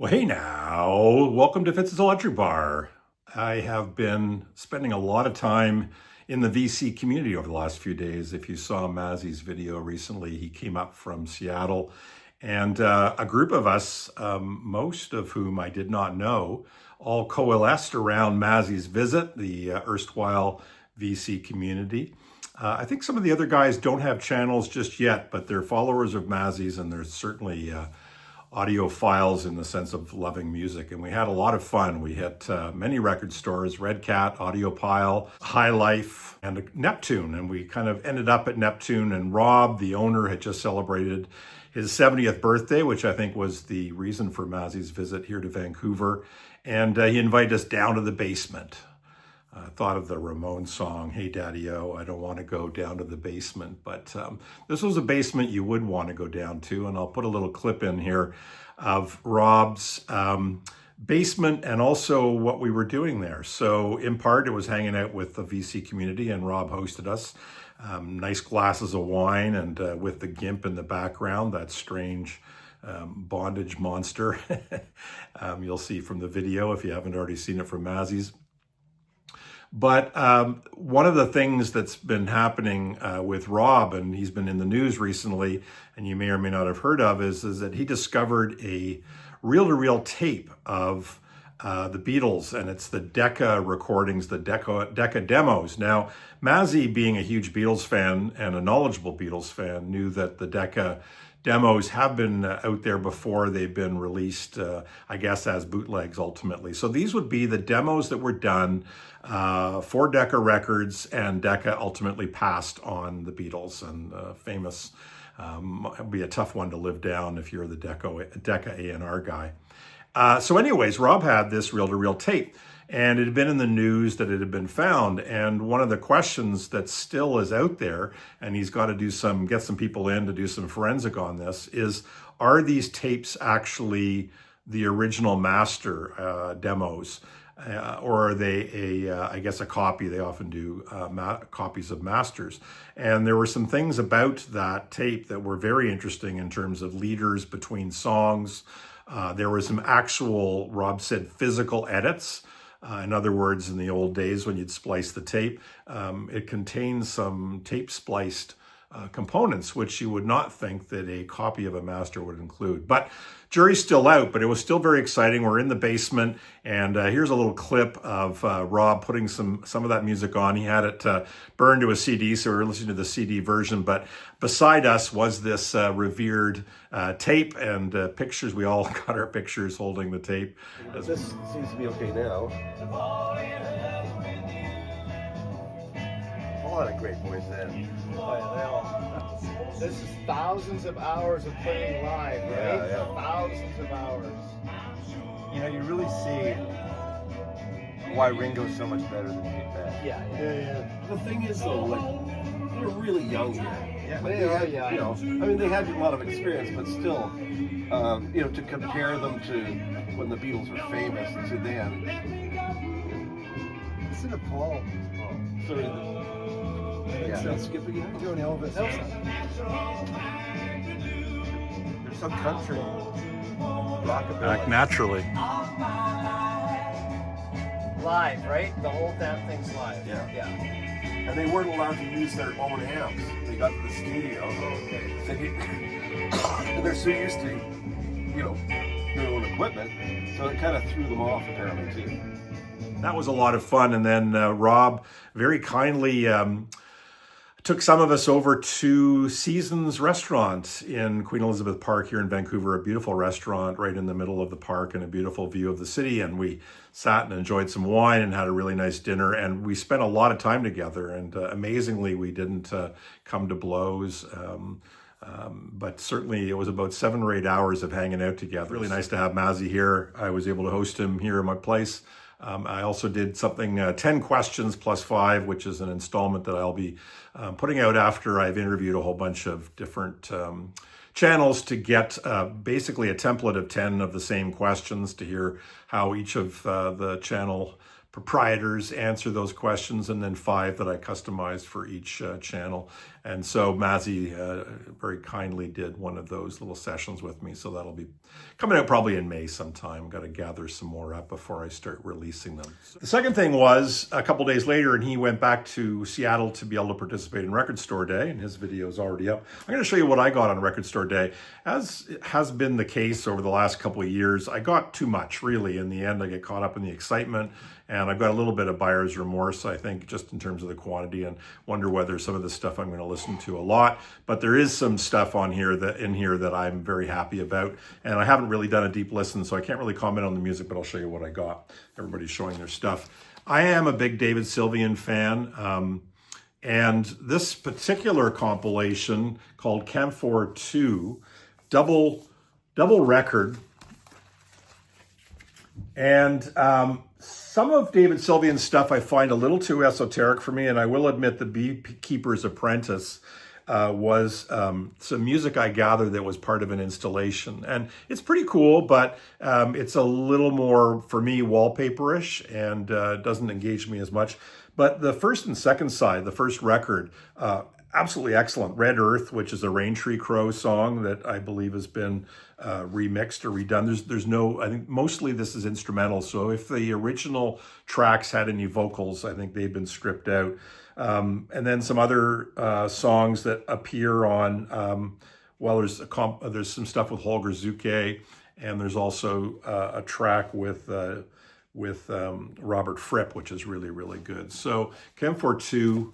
Well, hey now, welcome to Fitz's Electric Bar. I have been spending a lot of time in the VC community over the last few days. If you saw Mazzy's video recently, he came up from Seattle, and a group of us, most of whom I did not know, all coalesced around Mazzy's visit, the erstwhile VC community. I think some of the other guys don't have channels just yet, but they're followers of Mazzy's, and they're certainly audiophiles in the sense of loving music. And we had a lot of fun. We hit many record stores: Red Cat, Audiopile, High Life, and Neptune. And we kind of ended up at Neptune, and Rob, the owner, had just celebrated his 70th birthday, which I think was the reason for Mazzy's visit here to Vancouver. And he invited us down to the basement. I thought of the Ramones song, "Hey Daddy-O, I don't want to go down to the basement." But this was a basement you would want to go down to. And I'll put a little clip in here of Rob's basement and also what we were doing there. So in part, it was hanging out with the VC community, and Rob hosted us. Nice glasses of wine, and with the GIMP in the background, that strange bondage monster. You'll see from the video if you haven't already seen it from Mazzy's. But one of the things that's been happening with Rob, and he's been in the news recently, and you may or may not have heard of, is that he discovered a reel-to-reel tape of the Beatles, and it's the Decca recordings, the Decca demos. Now, Mazzy, being a huge Beatles fan and a knowledgeable Beatles fan, knew that the Decca demos have been out there before. They've been released, I guess, as bootlegs ultimately. So these would be the demos that were done for Decca Records, and Decca ultimately passed on the Beatles, and famous. It'd be a tough one to live down if you're the Decca A&R guy. So anyways, Rob had this reel-to-reel tape, and it had been in the news that it had been found. And one of the questions that still is out there, and he's got to get some people in to do some forensic on this, is, are these tapes actually the original master demos? Or are they I guess a copy? They often do copies of masters. And there were some things about that tape that were very interesting in terms of leaders between songs. There were some actual, Rob said, physical edits. In other words, in the old days when you'd splice the tape, it contains some tape spliced components, which you would not think that a copy of a master would include. But jury's still out, but it was still very exciting. We're in the basement, and here's a little clip of Rob putting some of that music on. He had it burned to a CD, so we were listening to the CD version. But beside us was this revered tape and pictures. We all got our pictures holding the tape. This seems to be okay now. A lot of great voices then. This is thousands of hours of playing live, right? Yeah. Thousands of hours. You know, you really see why Ringo's so much better than Pete Best. Yeah. The thing is, though, like, they're really young here. Yeah, Like, they they are, had, yeah. you know, I mean, they had a lot of experience, but still, you know, to compare them to when the Beatles were famous to then. Listen to Paul. Sorry, Yeah. that's Skipper. You have to go an Elvis. There's some country rockabilly. Back naturally. Live, right? The whole damn thing's live. Yeah. And they weren't allowed to use their own amps. They got to the studio. And they're so used to, you know, their own equipment, so it kind of threw them off apparently too. That was a lot of fun. And then Rob very kindly took some of us over to Seasons Restaurant in Queen Elizabeth Park here in Vancouver, a beautiful restaurant right in the middle of the park and a beautiful view of the city. And we sat and enjoyed some wine and had a really nice dinner. And we spent a lot of time together. And amazingly, we didn't come to blows. But certainly it was about 7 or 8 hours of hanging out together. Really nice to have Mazzy here. I was able to host him here in my place. I also did something, 10 questions plus 5, which is an installment that I'll be putting out after I've interviewed a whole bunch of different channels to get basically a template of 10 of the same questions to hear how each of the channel proprietors answer those questions, and then 5 that I customized for each channel. And so Mazzy very kindly did one of those little sessions with me. So that'll be coming out probably in May sometime. Got to gather some more up before I start releasing them. The second thing was a couple days later, and he went back to Seattle to be able to participate in Record Store Day, and his video is already up. I'm going to show you what I got on Record Store Day. As has been the case over the last couple of years, I got too much, really. In the end, I get caught up in the excitement, and I've got a little bit of buyer's remorse, I think, just in terms of the quantity, and wonder whether some of the stuff I'm going to listen to a lot. But there is some stuff on here that I'm very happy about, and I haven't really done a deep listen, so I can't really comment on the music, but I'll show you what I got. Everybody's showing their stuff. I am a big David Sylvian fan, and this particular compilation called Camphor 2, double record, and some of David Sylvian's stuff I find a little too esoteric for me, and I will admit The Beekeeper's Apprentice was some music I gathered that was part of an installation. And it's pretty cool, but it's a little more, for me, wallpaperish and doesn't engage me as much. But the first and second side, the first record, absolutely excellent. Red Earth, which is a Rain Tree Crow song that I believe has been remixed or redone. There's no, I think mostly this is instrumental. So if the original tracks had any vocals, I think they've been stripped out. And then some other songs that appear on, there's some stuff with Holger Zuke, and there's also a track with Robert Fripp, which is really, really good. So Camphor 2,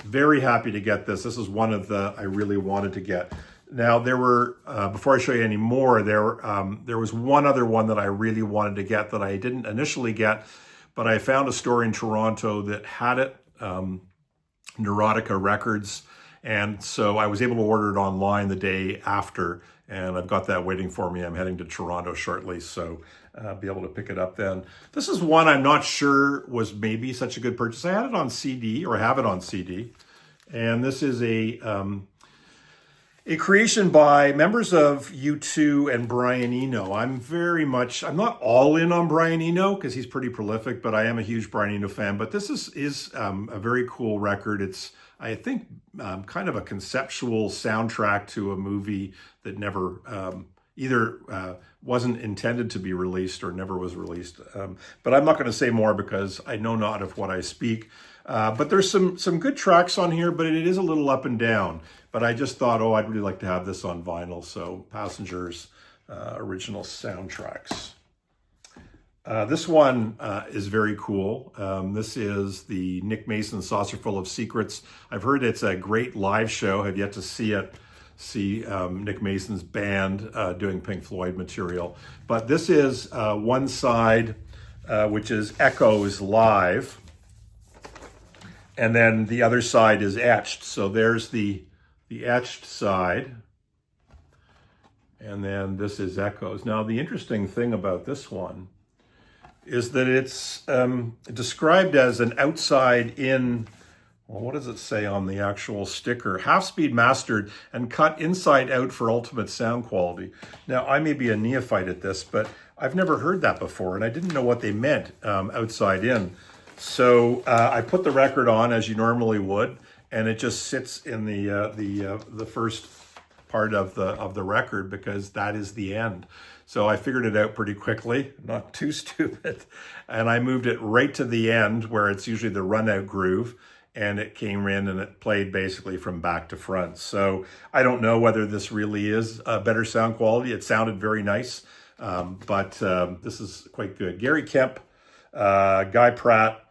very happy to get this. This is one of the I really wanted to get. Now there were, before I show you any more, there was one other one that I really wanted to get that I didn't initially get, but I found a store in Toronto that had it, Neurotica Records, and so I was able to order it online the day after, and I've got that waiting for me. I'm heading to Toronto shortly, so I'll be able to pick it up then. This is one I'm not sure was maybe such a good purchase. I had it on CD, or I have it on CD, and this is a creation by members of U2 and Brian Eno. I'm not all in on Brian Eno because he's pretty prolific, but I am a huge Brian Eno fan. But this is a very cool record. It's, I think, kind of a conceptual soundtrack to a movie that never either wasn't intended to be released or never was released. But I'm not going to say more because I know not of what I speak. But there's some good tracks on here, but it is a little up and down. But I just thought, I'd really like to have this on vinyl. So Passengers original soundtracks. This one is very cool. This is the Nick Mason Saucerful of Secrets. I've heard it's a great live show. Have yet to see it. See Nick Mason's band doing Pink Floyd material. But this is one side, which is Echoes live. And then the other side is etched. So there's the etched side. And then this is Echoes. Now, the interesting thing about this one is that it's described as an outside-in, well, what does it say on the actual sticker? Half-speed mastered and cut inside out for ultimate sound quality. Now, I may be a neophyte at this, but I've never heard that before, and I didn't know what they meant, outside in. So I put the record on as you normally would, and it just sits in the first part of the record because that is the end. So I figured it out pretty quickly, not too stupid, and I moved it right to the end where it's usually the run out groove, and it came in and it played basically from back to front. So I don't know whether this really is a better sound quality. It sounded very nice, but this is quite good. Gary Kemp, Guy Pratt,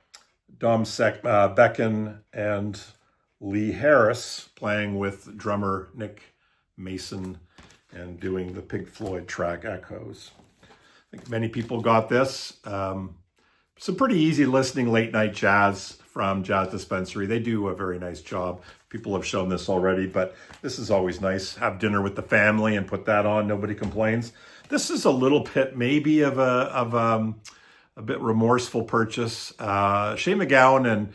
Dom Becken, and Lee Harris playing with drummer Nick Mason and doing the Pink Floyd track Echoes. I think many people got this. Some pretty easy listening late night jazz from Jazz Dispensary. They do a very nice job. People have shown this already, but this is always nice. Have dinner with the family and put that on. Nobody complains. This is a little bit maybe of a bit remorseful purchase. Shane MacGowan and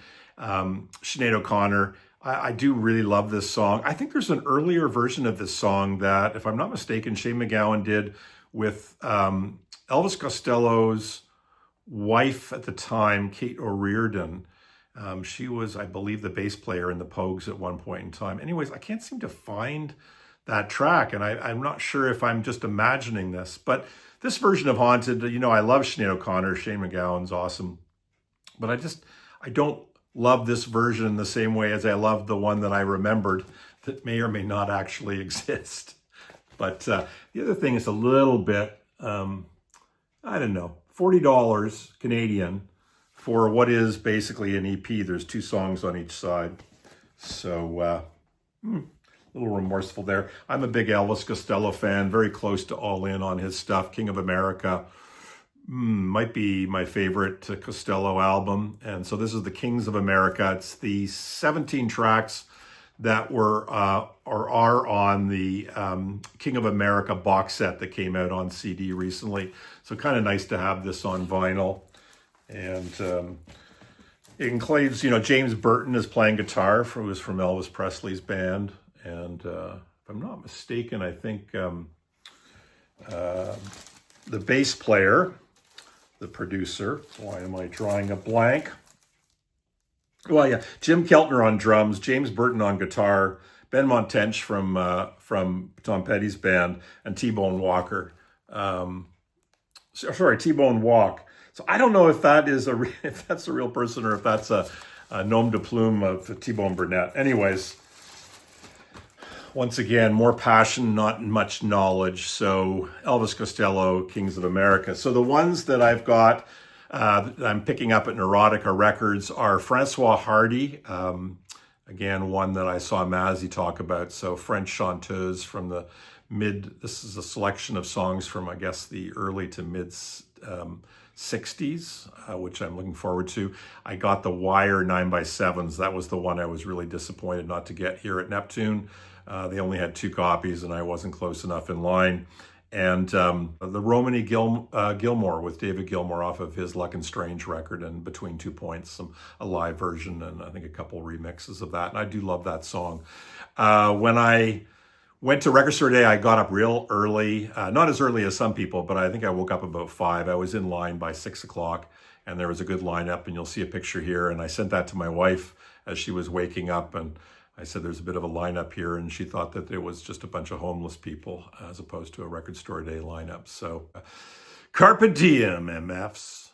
Sinead O'Connor. I do really love this song. I think there's an earlier version of this song that, if I'm not mistaken, Shane MacGowan did with Elvis Costello's wife at the time, Kate O'Riordan. She was, I believe, the bass player in the Pogues at one point in time. Anyways, I can't seem to find that track, and I'm not sure if I'm just imagining this, but this version of Haunted, I love Sinead O'Connor, Shane MacGowan's awesome, but I don't love this version the same way as I love the one that I remembered that may or may not actually exist. But the other thing is a little bit, I don't know, $40 Canadian for what is basically an EP. There's 2 songs on each side. So, a little remorseful there. I'm a big Elvis Costello fan, very close to all in on his stuff. King of America might be my favorite Costello album. And so this is the Kings of America. It's the 17 tracks that were or are on the King of America box set that came out on CD recently. So kind of nice to have this on vinyl. And it includes, James Burton is playing guitar, who was from Elvis Presley's band. And if I'm not mistaken, I think the bass player, the producer, why am I drawing a blank? Well, yeah, Jim Keltner on drums, James Burton on guitar, Ben Montench from Tom Petty's band, and T-Bone Walker. T-Bone Walk. So I don't know if that is if that's a real person or if that's a nom de plume of T-Bone Burnett. Anyways, once again, more passion, not much knowledge. So Elvis Costello, Kings of America. So the ones that I've got that I'm picking up at Neurotica Records are Francois Hardy. Again, one that I saw Mazzy talk about. So French chanteuse from the this is a selection of songs from, I guess, the early to mid 60s, which I'm looking forward to. I got the Wire 9x7s. That was the one I was really disappointed not to get here at Neptune. They only had 2 copies and I wasn't close enough in line. And the Romany Gilmore with David Gilmour off of his Luck and Strange record, and Between 2 Points, a live version, and I think a couple remixes of that. And I do love that song. When I went to Record Store Day, I got up real early, not as early as some people, but I think I woke up about 5. I was in line by 6 o'clock, and there was a good lineup, and you'll see a picture here. And I sent that to my wife as she was waking up, and I said, there's a bit of a lineup here, and she thought that it was just a bunch of homeless people as opposed to a Record Store Day lineup. So, carpe diem, MFs.